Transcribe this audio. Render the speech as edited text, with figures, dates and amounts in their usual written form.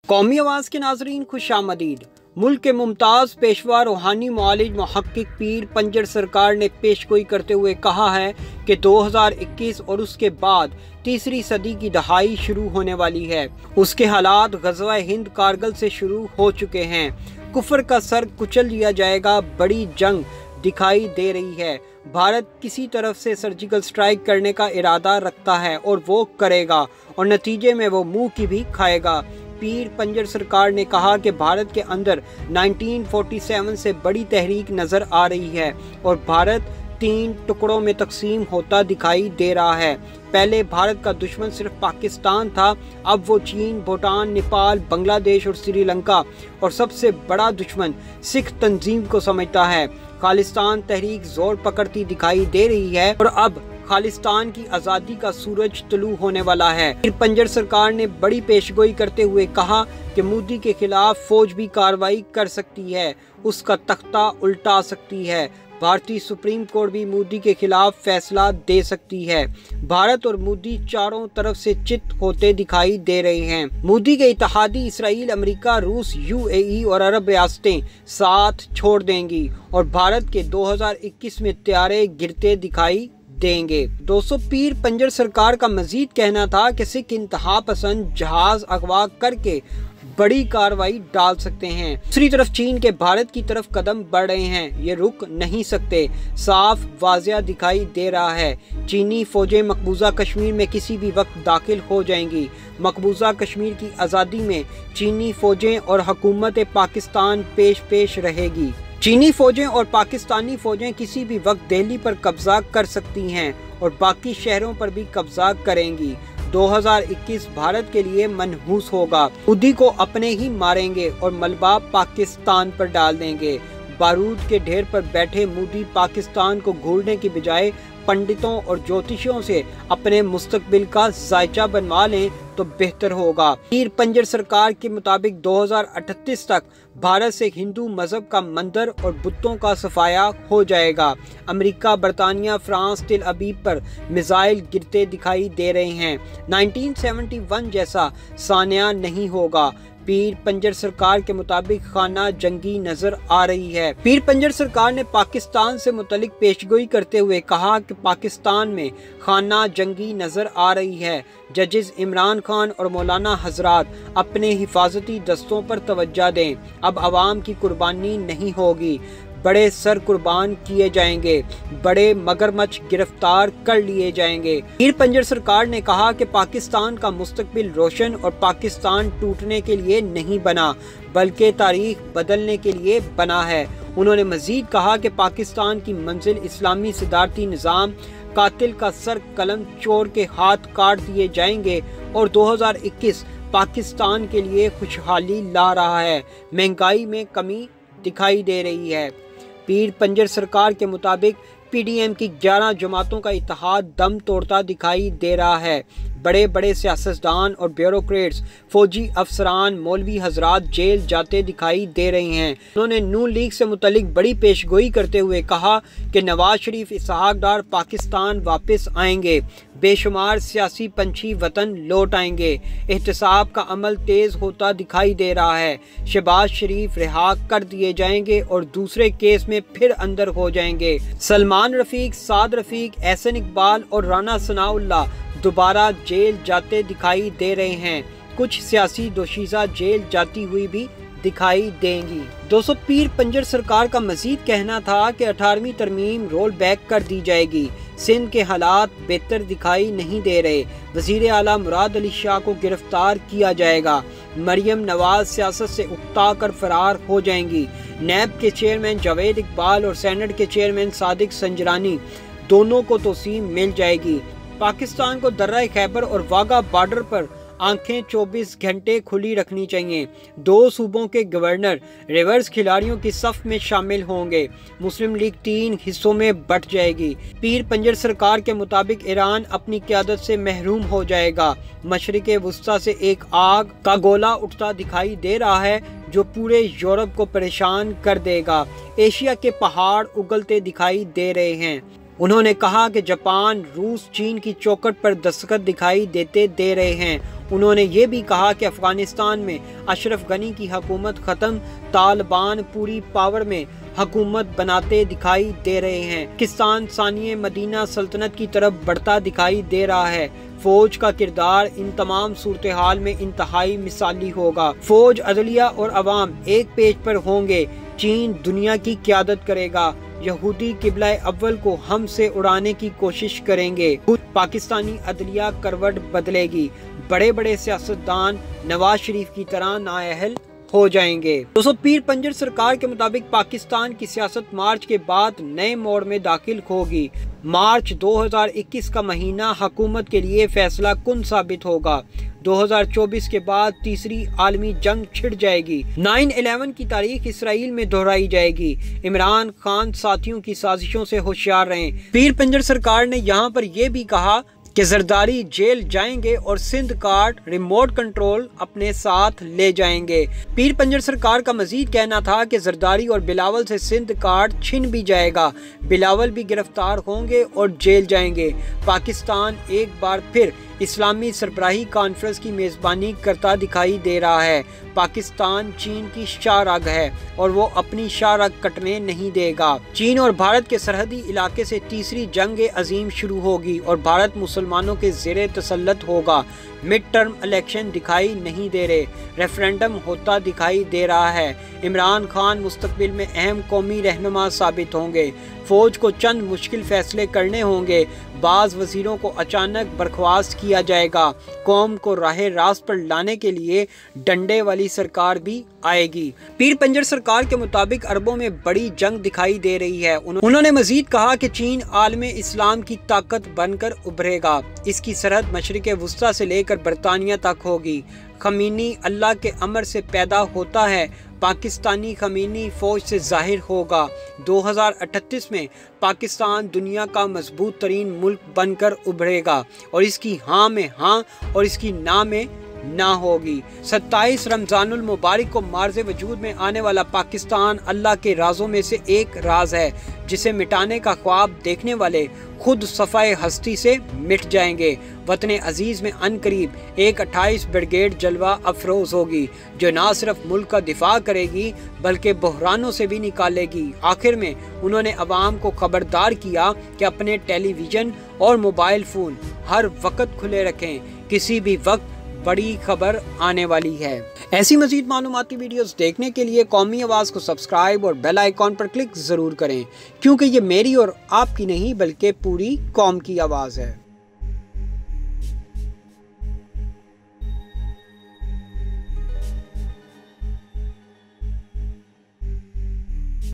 कौमी आवाज़ के नाज़रीन खुशामदीद। मुल्क के मुमताज़ पेशवा रूहानी मुआलिज मुहक्किक पीर पंजर सरकार ने पेशगोई करते हुए कहा है कि 2021 और उसके बाद तीसरी सदी की दहाई शुरू होने वाली है। उसके हालात ग़ज़वा हिंद कारगिल से शुरू हो चुके हैं। कुफर का सर कुचल दिया जाएगा, बड़ी जंग दिखाई दे रही है। भारत किसी तरफ से सर्जिकल स्ट्राइक करने का इरादा रखता है और वो करेगा, और नतीजे में वो मुंह की भी खाएगा। पीर पंजर सरकार ने कहा कि भारत के अंदर 1947 से बड़ी तहरीक नजर आ रही है और भारत 3 टुकड़ों में तकसीम होता दिखाई दे रहा है। पहले भारत का दुश्मन सिर्फ पाकिस्तान था, अब वो चीन, भूटान, नेपाल, बांग्लादेश और श्रीलंका और सबसे बड़ा दुश्मन सिख तंजीम को समझता है। खालिस्तान तहरीक जोर पकड़ती दिखाई दे रही है और अब खालिस्तान की आज़ादी का सूरज तुलू होने वाला है। पीर पंजर सरकार ने बड़ी पेशगोई करते हुए कहा कि मोदी के खिलाफ फौज भी कार्रवाई कर सकती है, उसका तख्ता उल्टा सकती है। भारतीय सुप्रीम कोर्ट भी मोदी के खिलाफ फैसला दे सकती है। भारत और मोदी चारों तरफ से चित होते दिखाई दे रहे हैं। मोदी के इत्तेहादी इसराइल, अमेरिका, रूस, यूएई और अरब रियासतें साथ छोड़ देंगी और भारत के 2021 में त्यारे गिरते दिखाई देंगे। दोस्तों, पीर पंजर सरकार का मजीद कहना था कि सिख इंतहा पसंद जहाज अगवा करके बड़ी कार्रवाई डाल सकते हैं। दूसरी तरफ चीन के भारत की तरफ कदम बढ़ रहे हैं, ये रुक नहीं सकते। साफ वाज़िया दिखाई दे रहा है चीनी फौजें मकबूजा कश्मीर में किसी भी वक्त दाखिल हो जाएंगी। मकबूजा कश्मीर की आज़ादी में चीनी फौजें और हुकूमत पाकिस्तान पेश रहेगी। चीनी फौजें और पाकिस्तानी फौजें किसी भी वक्त दिल्ली पर कब्जा कर सकती हैं और बाकी शहरों पर भी कब्जा करेंगी। 2021 भारत के लिए मनहूस होगा। मोदी को अपने ही मारेंगे और मलबा पाकिस्तान पर डाल देंगे। बारूद के ढेर पर बैठे मोदी पाकिस्तान को घूरने की बजाय पंडितों और ज्योतिषियों से अपने मुस्तकबिल का जायचा बनवा लें तो बेहतर होगा। पीर पंजर सरकार के मुताबिक 2038 तक भारत से हिंदू मजहब का मंदिर और बुतों का सफाया हो जाएगा। अमेरिका, बरतानिया, फ्रांस, तिल अबीब पर मिसाइल गिरते दिखाई दे रहे हैं। 1971 जैसा सानिया नहीं होगा। पीर पंजर सरकार के मुताबिक खाना जंगी नजर आ रही है। पीर पंजर सरकार ने पाकिस्तान से मुतलिक पेशगोई करते हुए कहा कि पाकिस्तान में खाना जंगी नजर आ रही है। जजेस इमरान खान और मौलाना हजरात अपने हिफाजती दस्तों पर तवज्जो दें। अब आवाम की कुर्बानी नहीं होगी, बड़े सर कुर्बान किए जाएंगे, बड़े मगरमच्छ गिरफ्तार कर लिए जाएंगे। पीर पंजर सरकार ने कहा कि पाकिस्तान का मुस्तकबिल रोशन और पाकिस्तान टूटने के लिए नहीं बना, बल्कि तारीख बदलने के लिए बना है। उन्होंने मजीद कहा कि पाकिस्तान की मंजिल इस्लामी सदारती निज़ाम, कातिल का सर कलम चोर के हाथ काट दिए जाएंगे और 2021 पाकिस्तान के लिए खुशहाली ला रहा है। महंगाई में कमी दिखाई दे रही है। पीर पंजर सरकार के मुताबिक पीडीएम की 11 जमातों का इत्तेहाद दम तोड़ता दिखाई दे रहा है। बड़े बड़े सियासतदान और ब्यूरोक्रेट्स, फौजी अफसरान, मौलवी हजरात जेल जाते दिखाई दे रहे हैं। उन्होंने नून लीग से मुतलिक बड़ी पेशगोई करते हुए कहा कि नवाज शरीफ इसहाक डार पाकिस्तान वापस आएंगे, बेशुमार सियासी पंछी वतन लौट आएंगे। एहतसाब का अमल तेज होता दिखाई दे रहा है। शहबाज शरीफ रिहा कर दिए जाएंगे और दूसरे केस में फिर अंदर हो जाएंगे। सलमान रफीक, साद रफीक, एहसन इकबाल और राना सनाउल्लाह दोबारा जेल जाते दिखाई दे रहे हैं। कुछ सियासी दोषीज़ा जेल जाती हुई भी दिखाई देंगी। दोस्तों, पीर पंजर सरकार का मजीद कहना था कि 18वीं तरमीम रोल बैक कर दी जाएगी। सिंध के हालात बेहतर दिखाई नहीं दे रहे। वजीर आला मुराद अली शाह को गिरफ्तार किया जाएगा। मरियम नवाज सियासत से उकता कर फरार हो जाएंगी। नैब के चेयरमैन जावेद इकबाल और सेनेट के चेयरमैन सादिक संजरानी दोनों को तोसीम मिल जाएगी। पाकिस्तान को दर्रा खैबर और वाघा बॉर्डर पर आंखें 24 घंटे खुली रखनी चाहिए। 2 सूबों के गवर्नर रिवर्स खिलाड़ियों की सफ में शामिल होंगे। मुस्लिम लीग 3 हिस्सों में बट जाएगी। पीर पंजर सरकार के मुताबिक ईरान अपनी क़यादत से महरूम हो जाएगा। मशरिक़ वुस्ता से एक आग का गोला उठता दिखाई दे रहा है जो पूरे यूरोप को परेशान कर देगा। एशिया के पहाड़ उगलते दिखाई दे रहे हैं। उन्होंने कहा कि जापान, रूस, चीन की चौखट पर दस्तखत दिखाई देते दे रहे हैं انہوں نے یہ بھی کہا کہ افغانستان میں اشرف غنی کی حکومت ختم، طالبان پوری پاور میں حکومت بناتے دکھائی دے رہے ہیں، پاکستان ثانیہ مدینہ سلطنت کی طرف بڑھتا دکھائی دے رہا ہے۔ فوج کا کردار ان تمام صورتحال میں انتہائی مثالی ہوگا۔ فوج، عدلیہ اور عوام ایک پیج پر ہوں گے۔ چین دنیا کی قیادت کرے گا۔ یہودی قبلہ اول کو ہم سے اڑانے کی کوشش کریں گے۔ پاکستانی عدلیہ کروٹ بدلے گی۔ بڑے بڑے سیاستدان نواز شریف کی طرح نااہل ہو جائیں گے۔ دوستو، پیر پنجر سرکار کے مطابق پاکستان کی سیاست مارچ کے بعد نئے موڑ میں داخل ہوگی۔ مارچ 2021 کا مہینہ حکومت کے لیے فیصلہ کن ثابت ہوگا۔ 2024 کے بعد تیسری عالمی جنگ چھڑ جائے گی۔ 9/11 کی تاریخ اسرائیل میں دہرائی جائے گی۔ عمران خان ساتھیوں کی سازشوں سے ہوشیار رہیں۔ پیر پنجر سرکار نے یہاں پر یہ بھی کہا کہ زرداری جیل جائیں گے اور سندھ کارڈ ریموٹ کنٹرول اپنے ساتھ لے جائیں گے۔ پیر پنجر سرکار کا مزید کہنا تھا کہ زرداری اور بلاول سے سندھ کارڈ چھن بھی جائے گا، بلاول بھی گرفتار ہوں گے اور جیل جائیں گے۔ پاکستان ایک بار پھر اسلامی سربراہی کانفرنس کی میزبانی کرتا دکھائی دے رہا ہے۔ پاکستان چین کی شاہ رگ ہے اور وہ اپنی شاہ رگ کٹنے نہیں دے گا۔ چین اور بھارت کے سرحدی علاقے سے تیسری جنگ عظیم شروع ہوگی اور بھارت مسلمانوں کے زیر تسلط ہوگا۔ مڈ ٹرم الیکشن دکھائی نہیں دے رہے، ریفرینڈم ہوتا دکھائی دے رہا ہے۔ عمران خان مستقبل میں اہم قومی رہنما ثابت ہوں گے۔ فوج کو چند مشکل فیصلے کرنے ہوں گے۔ بعض وزیروں کو اچانک برخاست کیا جائے گا۔ قوم کو راہ راست پر لانے کے لیے ڈنڈے والی سرکار بھی آئے گی۔ پیر پنجر سرکار کے مطابق عربوں میں بڑی جنگ دکھائی دے رہی ہے۔ انہوں نے مزید کہا کہ چین عالم اسلام کی طاقت بن کر ابھرے گا۔ اس کی سرحد مشرق وسطیٰ سے لے کر برطانیہ تک ہوگی۔ خمینی اللہ کے امر سے پیدا ہوتا ہے، پاکستانی خمینی فوج سے ظاہر ہوگا۔ 2038 میں پاکستان دنیا کا مضبوط ترین ملک بن کر ابھرے گا اور اس کی ہاں میں ہاں اور اس کی نہ میں نہ ہوگی۔ 27 رمضان المبارک کو مارز وجود میں آنے والا پاکستان اللہ کے رازوں میں سے ایک راز ہے، جسے مٹانے کا خواب دیکھنے والے خود صفحہ ہستی سے مٹ جائیں گے۔ وطن عزیز میں عنقریب ایک 28 بریگیڈ جلوہ افروز ہوگی، جو نہ صرف ملک کا دفاع کرے گی بلکہ بحرانوں سے بھی نکالے گی۔ آخر میں انہوں نے عوام کو خبردار کیا کہ اپنے ٹیلی ویژن اور موبائل فون ہر وقت کھلے رکھیں، کسی بھی وقت بڑی خبر آنے والی ہے۔ ایسی مزید معلوماتی ویڈیوز دیکھنے کے لیے قومی آواز کو سبسکرائب اور بیل آئیکن پر کلک ضرور کریں، کیونکہ یہ میری اور آپ کی نہیں بلکہ پوری قوم کی آواز ہے۔